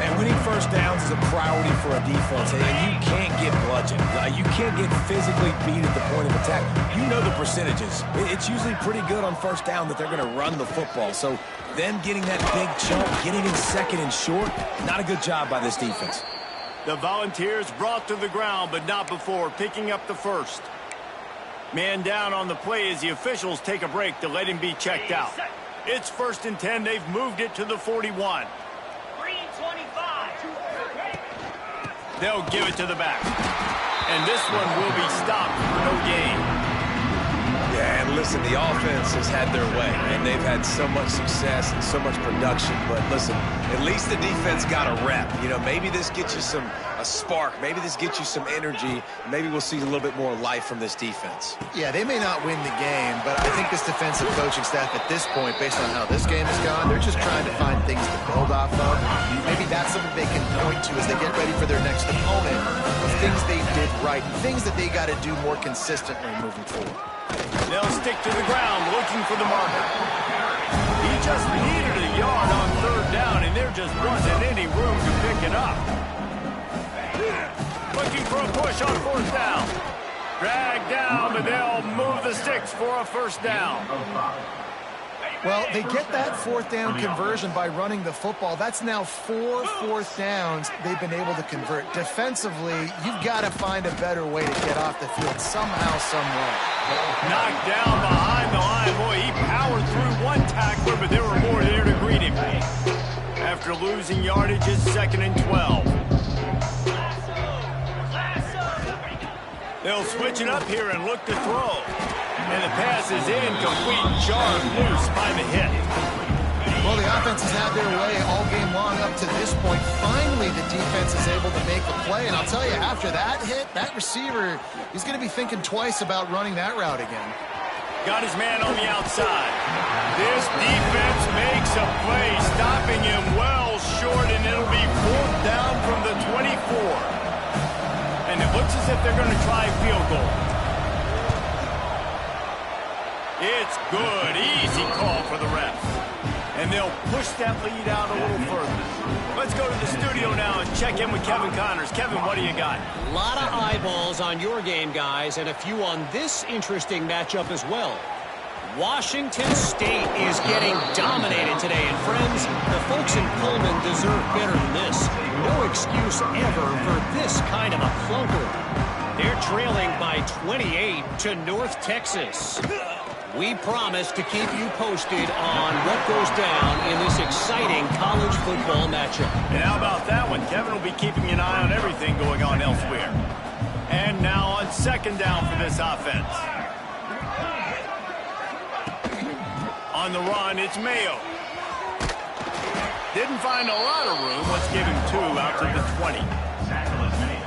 [SPEAKER 2] And winning first downs is is a priority for a defense, and you can't get bludgeoned. You can't get physically beat at the point of attack. You know the percentages. It's usually pretty good on first down that they're going to run the football. So them getting that big chunk, getting in second and short, not a good job by this defense.
[SPEAKER 1] The Volunteers brought to the ground, but not before picking up the first. Man down on the play as the officials take a break to let him be checked out. It's 1st and 10. They've moved it to the 41. They'll give it to the back. And this one will be stopped for no gain.
[SPEAKER 2] Yeah, and listen, the offense has had their way, and they've had so much success and so much production. But listen, at least the defense got a rep. You know, maybe this gets you a spark. Maybe this gets you some energy. Maybe we'll see a little bit more life from this defense.
[SPEAKER 3] Yeah, they may not win the game, but I think this defensive coaching staff at this point, based on how this game has gone, they're just trying to find things to build off of. Maybe that's something they can point to as they get ready for their next opponent, of things they did right, things that they got to do more consistently moving forward.
[SPEAKER 1] They'll stick to the ground looking for the marker. He just needed a yard on 3rd down, and there just wasn't any room to pick it up. Looking for a push on 4th down. Dragged down, but they'll move the sticks for a 1st down.
[SPEAKER 3] Well, they get that 4th down conversion by running the football. That's now 4 4th downs they've been able to convert. Defensively, you've got to find a better way to get off the field somehow, some way.
[SPEAKER 1] Knocked down behind the line. Boy, he powered through one tackler, but there were more there to greet him. After losing yardage, it's 2nd and 12. They'll switch it up here and look to throw. And the pass is incomplete, jarred loose by the hit.
[SPEAKER 3] Well, the offense has had their way all game long up to this point. Finally, the defense is able to make a play. And I'll tell you, after that hit, that receiver, he's going to be thinking twice about running that route again.
[SPEAKER 1] Got his man on the outside. This defense makes a play, stopping him well short, and it'll be 4th down from the 24. And it looks as if they're going to try field goal. It's good. Easy call for the refs. And they'll push that lead out a little further. Let's go to the studio now and check in with Kevin Connors. Kevin, what do you got?
[SPEAKER 4] A lot of eyeballs on your game, guys, and a few on this interesting matchup as well. Washington State is getting dominated today. And friends, the folks in Pullman deserve better than this. No excuse ever for this kind of a clunker. They're trailing by 28 to North Texas. We promise to keep you posted on what goes down in this exciting college football matchup.
[SPEAKER 1] And how about that one? Kevin will be keeping an eye on everything going on elsewhere. And now on 2nd down for this offense. On the run, it's Mayo. Didn't find a lot of room. Let's give him 2 out to the 20.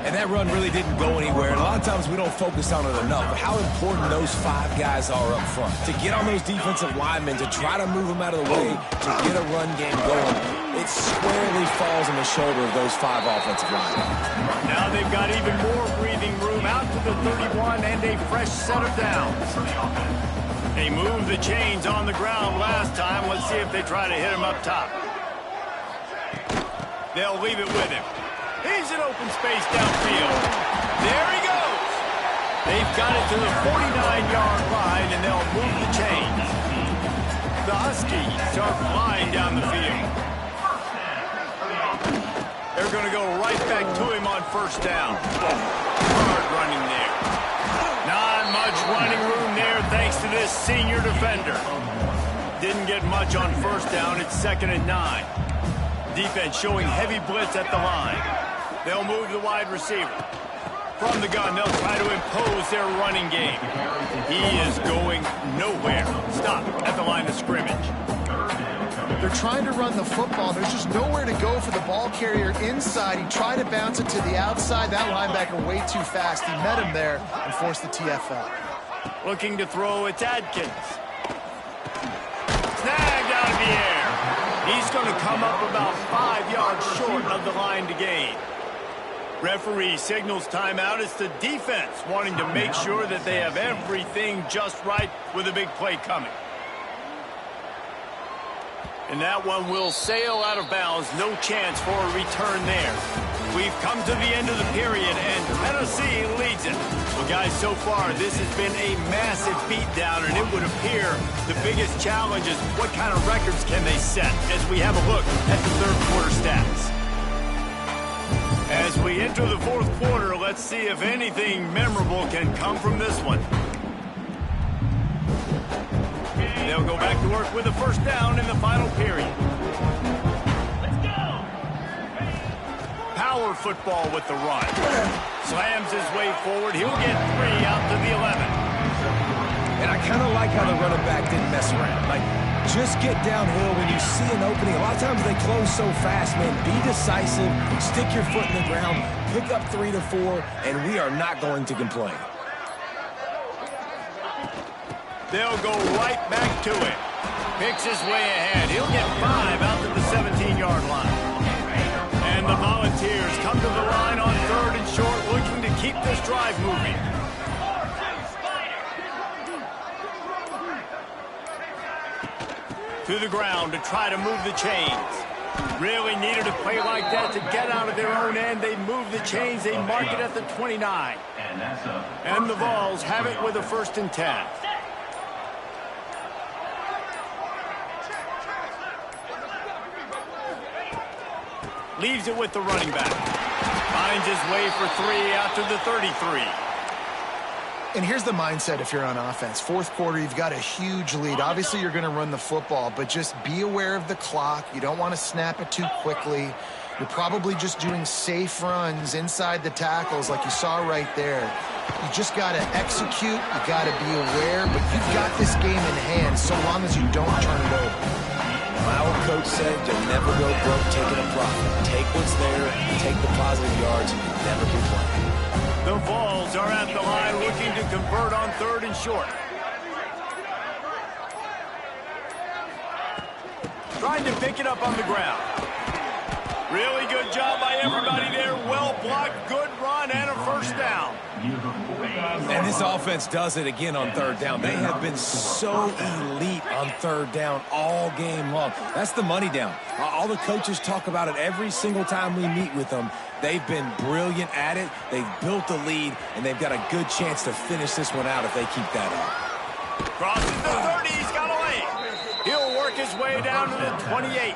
[SPEAKER 2] And that run really didn't go anywhere. And a lot of times we don't focus on it enough. But how important those 5 guys are up front. To get on those defensive linemen, to try to move them out of the way, to get a run game going, it squarely falls on the shoulder of those 5 offensive linemen.
[SPEAKER 1] Now they've got even more breathing room out to the 31 and a fresh set of downs. They moved the chains on the ground last time. Let's see if they try to hit him up top. They'll leave it with him. He's in open space downfield. There he goes. They've got it to the 49-yard line, and they'll move the chains. The Huskies are flying down the field. They're going to go right back to him on 1st down. Hard running there. Not much running room there thanks to this senior defender. Didn't get much on 1st down. It's 2nd and 9. Defense showing heavy blitz at the line. They'll move the wide receiver. From the gun, they'll try to impose their running game. He is going nowhere. Stop at the line of scrimmage.
[SPEAKER 3] They're trying to run the football. There's just nowhere to go for the ball carrier inside. He tried to bounce it to the outside. That linebacker way too fast. He met him there and forced the TFL.
[SPEAKER 1] Looking to throw, it's Adkins. Snagged out of the air. He's going to come up about 5 yards short of the line to gain. Referee signals timeout. It's the defense wanting to make sure that they have everything just right with a big play coming. And that one will sail out of bounds. No chance for a return there. We've come to the end of the period, and Tennessee leads it. Well, guys, so far, this has been a massive beatdown, and it would appear the biggest challenge is what kind of records can they set as we have a look at the third quarter stats. As we enter the fourth quarter, let's see if anything memorable can come from this one. They'll go back to work with a first down in the final period. Let's go! Power football with the run. Slams his way forward. He'll get 3 out to the 11.
[SPEAKER 2] And I kind of like how the running back didn't mess around. Like, just get downhill when you see an opening. A lot of times they close so fast, man. Be decisive, stick your foot in the ground, pick up 3 to 4, and we are not going to complain.
[SPEAKER 1] They'll go right back to it. Picks his way ahead. He'll get 5 out to the 17-yard line. And the Volunteers come to the line on 3rd and short, looking to keep this drive moving. To the ground to try to move the chains. Really needed a play like that to get out of their own end. They move the chains. They mark it at the 29. And the Vols have it with a 1st and 10. Leaves it with the running back. Finds his way for 3 out to the 33.
[SPEAKER 3] And here's the mindset if you're on offense. Fourth quarter, you've got a huge lead. Obviously, you're going to run the football, but just be aware of the clock. You don't want to snap it too quickly. You're probably just doing safe runs inside the tackles like you saw right there. You just got to execute. You got to be aware, but you've got this game in hand so long as you don't turn it over.
[SPEAKER 2] My old coach said you'll never go broke taking a profit. Take what's there, take the positive yards, and you'll never complain.
[SPEAKER 1] The Vols are at the line looking to convert on 3rd and short. Trying to pick it up on the ground. Really good job by everybody there. Well blocked, good run, and a 1st down.
[SPEAKER 2] And this offense does it again on 3rd down. They have been so elite on 3rd down all game long. That's the money down. All the coaches talk about it every single time we meet with them. They've been brilliant at it. They've built a lead, and they've got a good chance to finish this one out if they keep that up.
[SPEAKER 1] Crosses the 30. He's got a lane. He'll work his way down to the 28.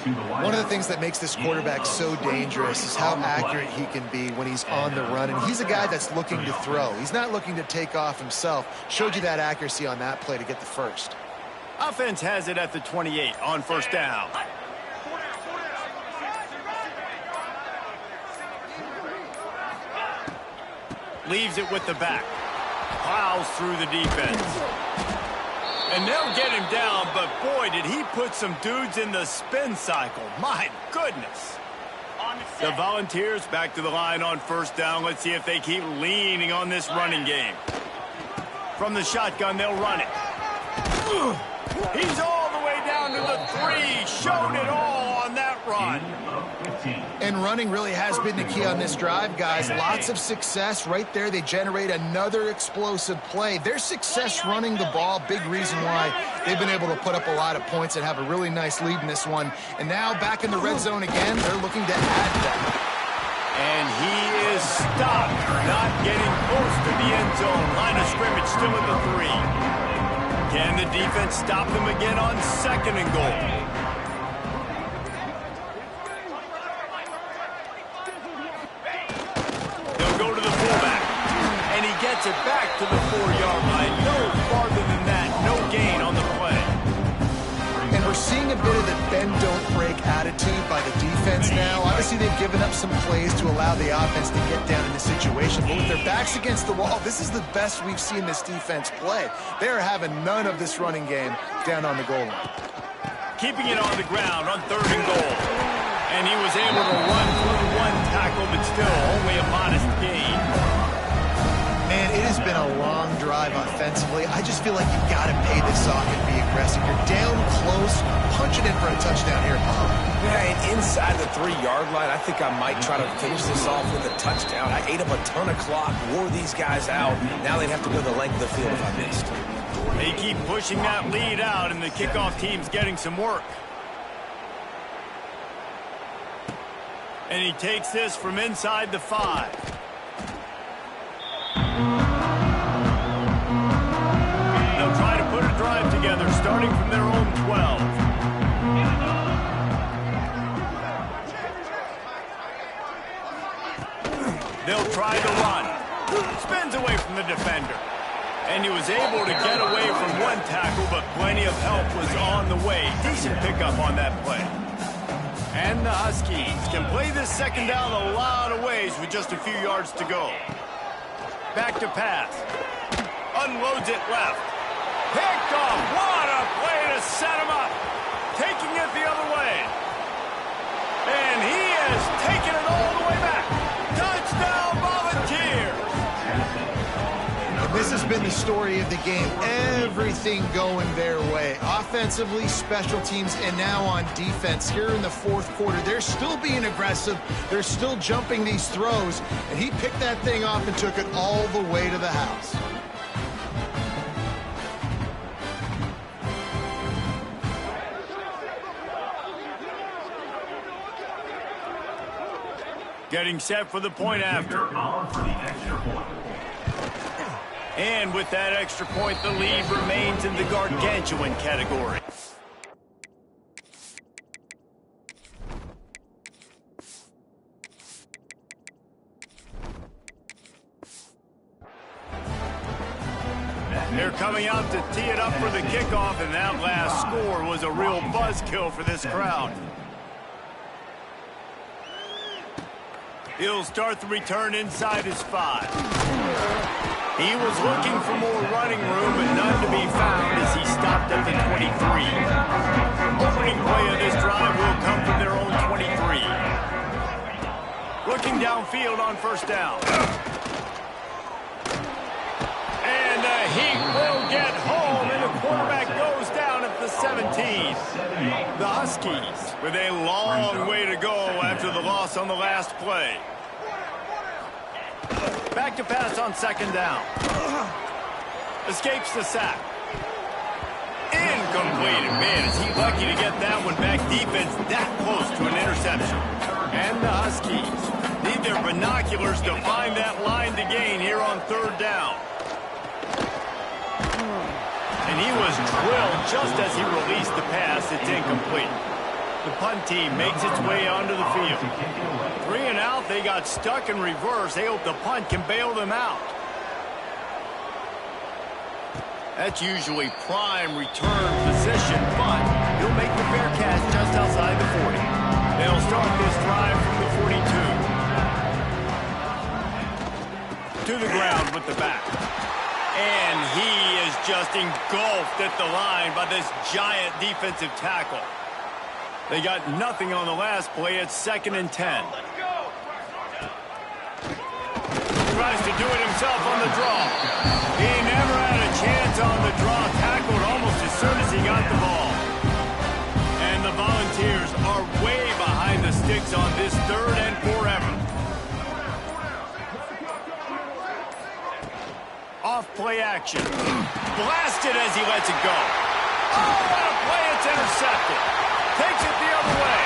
[SPEAKER 3] One of the things that makes this quarterback so dangerous is how accurate he can be when he's on the run. And he's a guy that's looking to throw. He's not looking to take off himself. Showed you that accuracy on that play to get the 1st.
[SPEAKER 1] Offense has it at the 28 on 1st down. Leaves it with the back. Plows through the defense. And they'll get him down, but boy, did he put some dudes in the spin cycle. My goodness. The Volunteers back to the line on 1st down. Let's see if they keep leaning on this running game. From the shotgun, they'll run it. He's all the way down to the 3. Showed it all on that run.
[SPEAKER 3] And running really has been the key on this drive, guys. Lots of success right there. They generate another explosive play. Their success running the ball, big reason why they've been able to put up a lot of points and have a really nice lead in this one. And now back in the red zone again, they're looking to add that.
[SPEAKER 1] And he is stopped, not getting close to the end zone. Line of scrimmage still at the 3. Can the defense stop them again on 2nd and goal? Gets it back to the 4-yard line. No farther than that. No gain on the play.
[SPEAKER 3] And we're seeing a bit of the bend-don't-break attitude by the defense now. Obviously, they've given up some plays to allow the offense to get down in the situation. But with their backs against the wall, this is the best we've seen this defense play. They are having none of this running game down on the goal line.
[SPEAKER 1] Keeping it on the ground on 3rd and goal. And he was able to run through 1 tackle, but still only a modest gain.
[SPEAKER 3] Man, it has been a long drive offensively. I just feel like you've got to pay this off and be aggressive. You're down close. Punch it in for a touchdown here, Bob.
[SPEAKER 2] Yeah, and inside the 3-yard line, I think I might try to finish this off with a touchdown. I ate up a ton of clock, wore these guys out. Now they'd have to go the length of the field if I missed.
[SPEAKER 1] They keep pushing that lead out, and the kickoff team's getting some work. And he takes this from inside the 5. They'll try to put a drive together, starting from their own 12. They'll try to run. Spins away from the defender. And he was able to get away from one tackle, but plenty of help was on the way. Decent pickup on that play. And the Huskies can play this second down a lot of ways with just a few yards to go. Back to pass. Unloads it left. Picked off. What a play to set him up. Taking it the other way. And he has taken it all the way back. Touchdown Volunteers.
[SPEAKER 3] This has been the story of the game. Everything going their way. Offensively, special teams, and now on defense. Here in the fourth quarter, they're still being aggressive. They're still jumping these throws. And he picked that thing off and took it all the way to the house.
[SPEAKER 1] Getting set for the point after. And with that extra point, the lead remains in the gargantuan category. They're coming out to tee it up for the kickoff, and that last score was a real buzzkill for this crowd. He'll start the return inside his 5. He was looking for more running room, but none to be found as he stopped at the 23. Opening play of this drive will come from their own 23. Looking downfield on first down. And the Heat will get home, and the quarterback goes down at the 17. The Huskies with a long way to go after the loss on the last play. Back to pass on second down. Escapes the sack. Incomplete. Man, is he lucky to get that one back. Defense that close to an interception. And the Huskies need their binoculars to find that line to gain here on third down. And he was drilled just as he released the pass. It's incomplete. The punt team makes its way onto the field. 3 and out, they got stuck in reverse. They hope the punt can bail them out. That's usually prime return position, but he'll make the fair catch just outside the 40. They'll start this drive from the 42. To the ground with the back. And he is just engulfed at the line by this giant defensive tackle. They got nothing on the last play. It's 2nd and 10. Tries to do it himself on the draw. He never had a chance on the draw. Tackled almost as soon as he got the ball. And the Volunteers are way behind the sticks on this 3rd and forever. Off play action. Blasted as he lets it go. Oh, what a play. It's intercepted. Takes it the other way.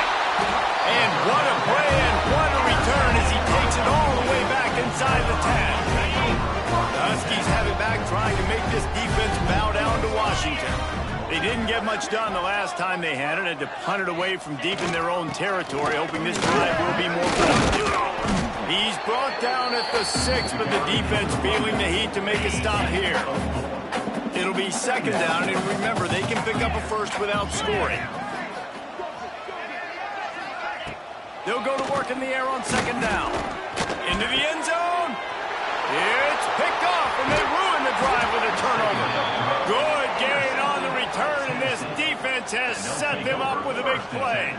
[SPEAKER 1] And what a play and what a return as he takes it all the way back inside the 10. The Huskies have it back trying to make this defense bow down to Washington. They didn't get much done the last time they had it. Had to punt it away from deep in their own territory, hoping this drive will be more productive. He's brought down at the 6, but the defense feeling the heat to make a stop here. It'll be 2nd down, and remember, they can pick up a first without scoring. They'll go to work in the air on 2nd down. Into the end zone. It's picked off, and they ruin the drive with a turnover. Good gain on the return, and this defense has set them up with a big play.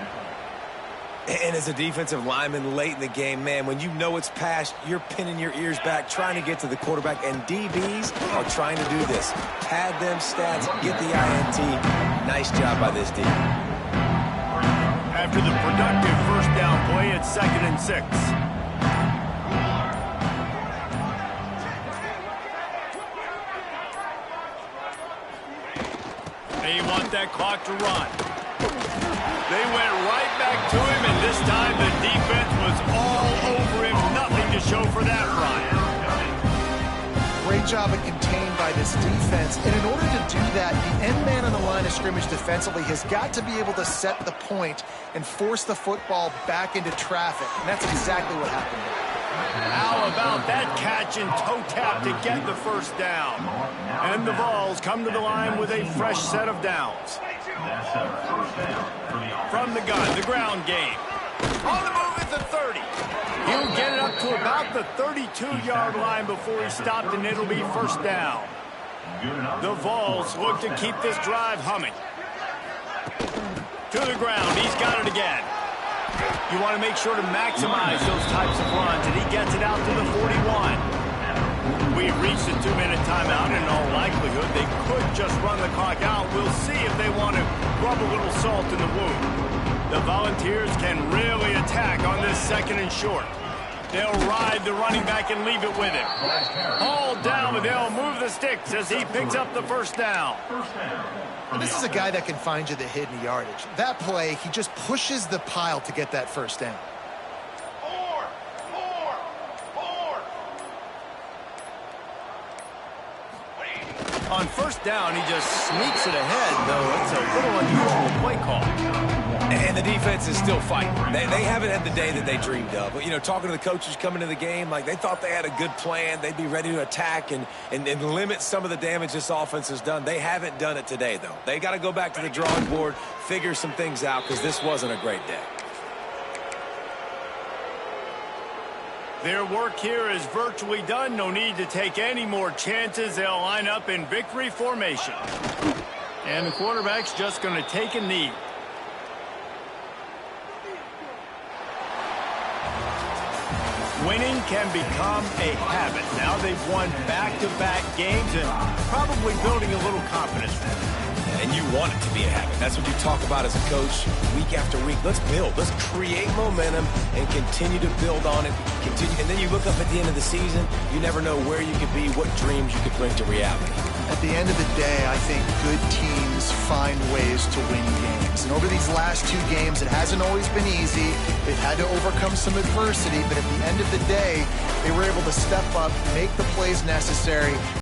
[SPEAKER 2] And as a defensive lineman late in the game, man, when you know it's past, you're pinning your ears back, trying to get to the quarterback, and DBs are trying to do this. Pad them stats, get the INT. Nice job by this D.
[SPEAKER 1] After the productive first down play, it's 2nd and 6. They want that clock to run. They went right back to him, and this time the defense was all over him. Nothing to show for that run.
[SPEAKER 3] Great job at contained by this defense. And in order to do that, the end man on the line of scrimmage defensively has got to be able to set the point and force the football back into traffic. And that's exactly what happened.
[SPEAKER 1] How about that catch and toe tap to get the first down? And the Vols come to the line with a fresh set of downs. From the gun, the ground game. On the move at the 30. He'll get it up to about the 32-yard line before he's stopped, and it'll be first down. The Vols look to keep this drive humming. To the ground, he's got it again. You want to make sure to maximize those types of runs, and he gets it out to the 41. We've reached the 2-minute timeout, and in all likelihood, they could just run the clock out. We'll see if they want to rub a little salt in the wound. The Volunteers can really attack on this 2nd and short. They'll ride the running back and leave it with him. All down, but they'll move the sticks as he picks up the first down.
[SPEAKER 3] This is a guy that can find you the hidden yardage. That play, he just pushes the pile to get that first down.
[SPEAKER 1] On first down, he just sneaks it ahead, though it's a little unusual play call.
[SPEAKER 2] And the defense is still fighting. They haven't had the day that they dreamed of. But, you know, talking to the coaches coming to the game, like they thought they had a good plan. They'd be ready to attack and limit some of the damage this offense has done. They haven't done it today, though. They got to go back to the drawing board, figure some things out, because this wasn't a great day.
[SPEAKER 1] Their work here is virtually done. No need to take any more chances. They'll line up in victory formation. And the quarterback's just going to take a knee. Winning can become a habit. Now they've won back-to-back games and probably building a little confidence.
[SPEAKER 2] And you want it to be a habit. That's what you talk about as a coach week after week. Let's build. Let's create momentum and continue to build on it. And then you look up at the end of the season, you never know where you could be, what dreams you could bring to reality.
[SPEAKER 3] At the end of the day, I think good teams find ways to win games. And over these last 2 games, it hasn't always been easy. They've had to overcome some adversity, but at the end of the day, they were able to step up, make the plays necessary,